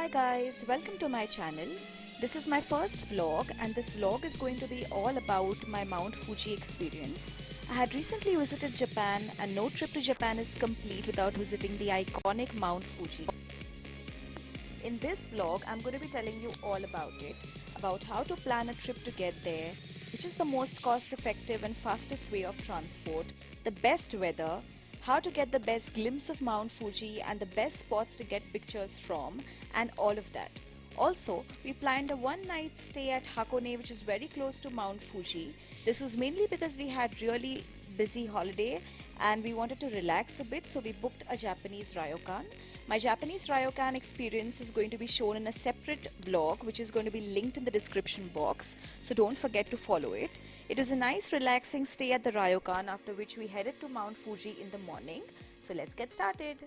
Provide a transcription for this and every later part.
Hi guys, welcome to my channel. This is my first vlog and this vlog is going to be all about my Mount Fuji experience. I had recently visited Japan and no trip to Japan is complete without visiting the iconic Mount Fuji. In this vlog, I'm going to be telling you all about how to plan a trip to get there, which is the most cost effective and fastest way of transport, the best weather, how to get the best glimpse of Mount Fuji and the best spots to get pictures from, and all of that. Also, we planned a one night stay at Hakone, which is very close to Mount Fuji. This was mainly because we had really busy holiday and we wanted to relax a bit, so we booked a Japanese ryokan. My Japanese ryokan experience is going to be shown in a separate vlog, which is going to be linked in the description box, so don't forget to follow it. It was a nice relaxing stay at the ryokan, after which we headed to Mount Fuji in the morning. So let's get started.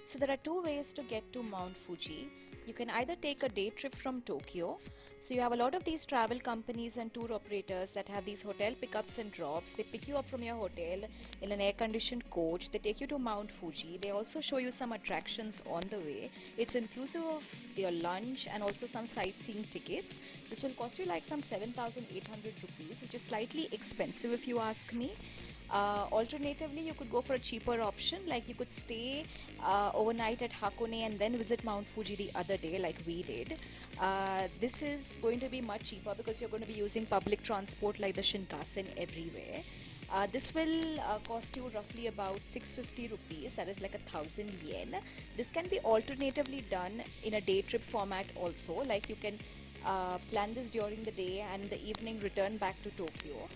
So there are two ways to get to Mount Fuji. You can either take a day trip from Tokyo. So you have a lot of these travel companies and tour operators that have these hotel pickups and drops. They pick you up from your hotel in an air-conditioned coach. They take you to Mount Fuji. They also show you some attractions on the way. It's inclusive of your lunch and also some sightseeing tickets. This will cost you like some 7,800 rupees, which is slightly expensive if you ask me. Alternatively, you could go for a cheaper option, like you could stay overnight at Hakone and then visit Mount Fuji the other day, like we did. This is going to be much cheaper because you're going to be using public transport like the Shinkansen everywhere. This will cost you roughly about 650 rupees, that is like 1,000 yen. This can be alternatively done in a day trip format also, like you can plan this during the day and in the evening return back to Tokyo.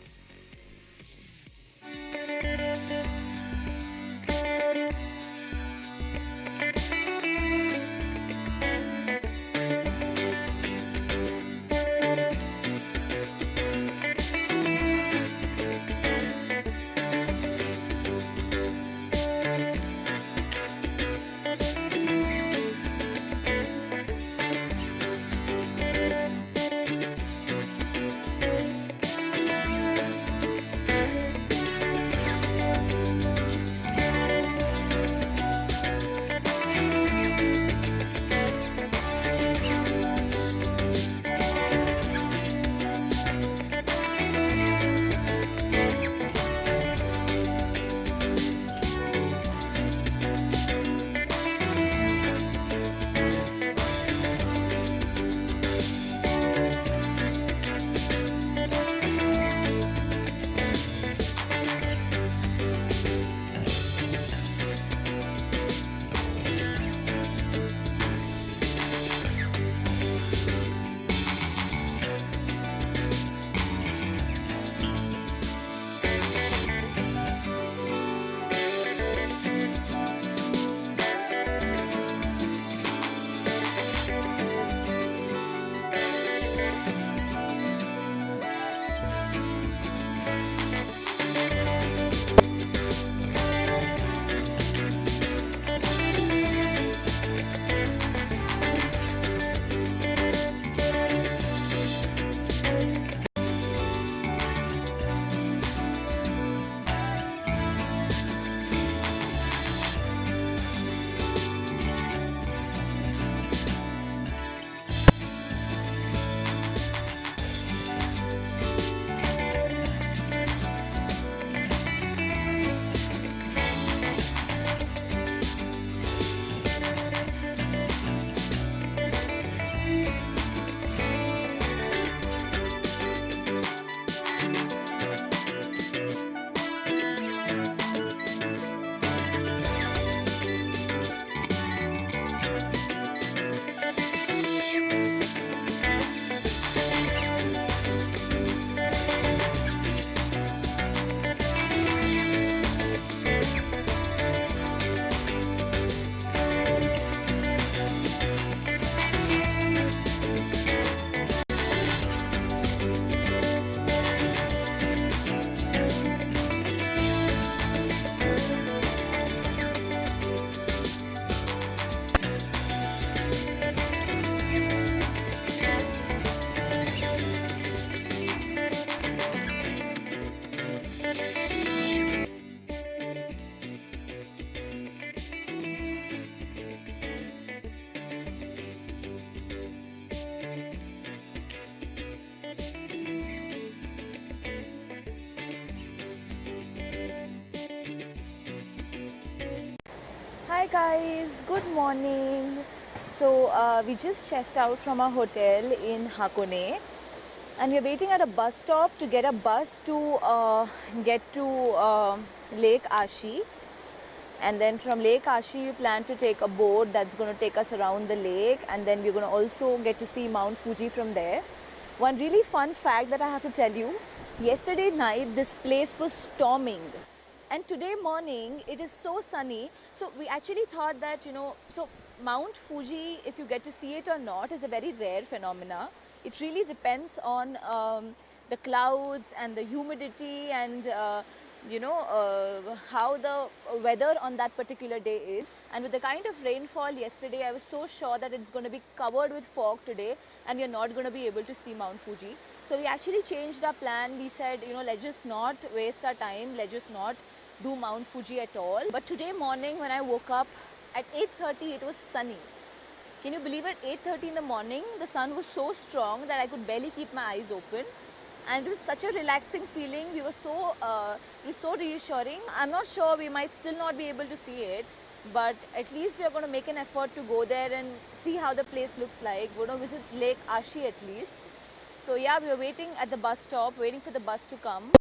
Hi guys, good morning. So we just checked out from our hotel in Hakone and we're waiting at a bus stop to get a bus to get to Lake Ashi, and then from Lake Ashi we plan to take a boat that's going to take us around the lake, and then we're going to also get to see Mount Fuji from there. One really fun fact that I have to tell you, yesterday night this place was storming. And today morning it is so sunny. So we actually thought that, so Mount Fuji, if you get to see it or not, is a very rare phenomena. It really depends on the clouds and the humidity and how the weather on that particular day is. And with the kind of rainfall yesterday, I was so sure that it's going to be covered with fog today and we're not going to be able to see Mount Fuji. So we actually changed our plan. We said, let's just not waste our time, let's just not do Mount Fuji at all. But today morning when I woke up at 8:30, it was sunny. Can you believe it? 8:30 in the morning, the sun was so strong that I could barely keep my eyes open. And it was such a relaxing feeling. It was so reassuring. I'm not sure, we might still not be able to see it, but at least we are going to make an effort to go there and see how the place looks like. We're going to visit Lake Ashi at least. So yeah, we were waiting at the bus stop, waiting for the bus to come.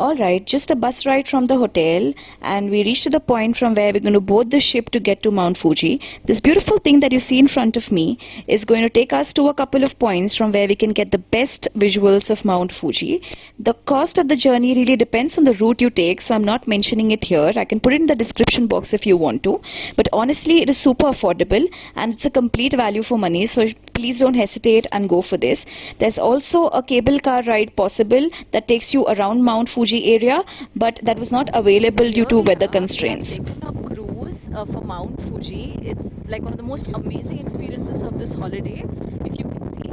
Alright, just a bus ride from the hotel and we reached to the point from where we're going to board the ship to get to Mount Fuji. This beautiful thing that you see in front of me is going to take us to a couple of points from where we can get the best visuals of Mount Fuji. The cost of the journey really depends on the route you take, so I'm not mentioning it here. I can put it in the description box if you want to. But honestly, it is super affordable and it's a complete value for money, so please don't hesitate and go for this. There's also a cable car ride possible that takes you around Mount Fuji area, but that was not available due to weather constraints. A cruise for Mount Fuji. It's like one of the most amazing experiences of this holiday. If you can see,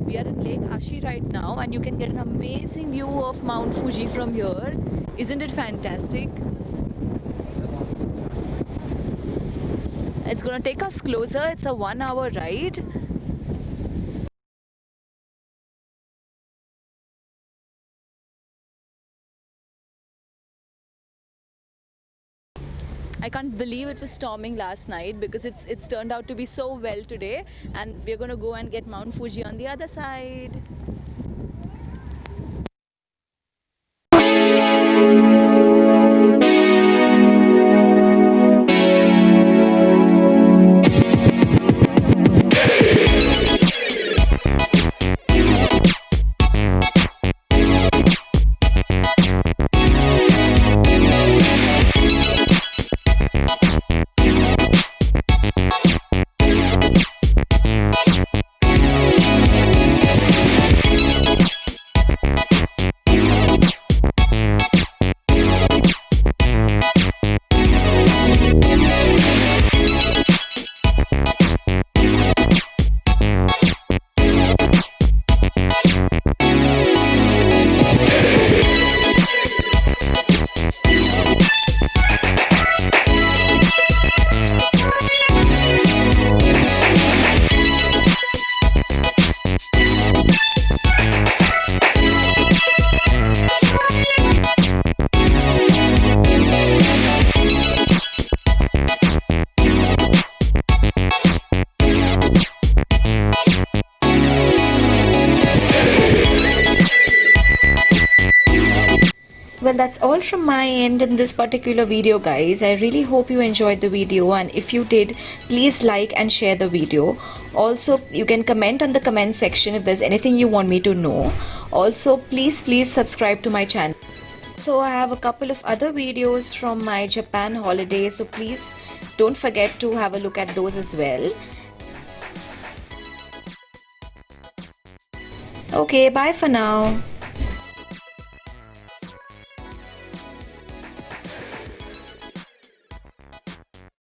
we are in Lake Ashi right now and you can get an amazing view of Mount Fuji from here. Isn't it fantastic? It's gonna take us closer. It's a 1-hour ride. I can't believe it was storming last night because it's turned out to be so well today, and we're going to go and get Mount Fuji on the other side. Well, that's all from my end in this particular video, guys. I really hope you enjoyed the video, and if you did, please like and share the video. Also, you can comment on the comment section if there's anything you want me to know. Also, please subscribe to my channel. So I have a couple of other videos from my Japan holiday, so please don't forget to have a look at those as well. Okay, bye for now.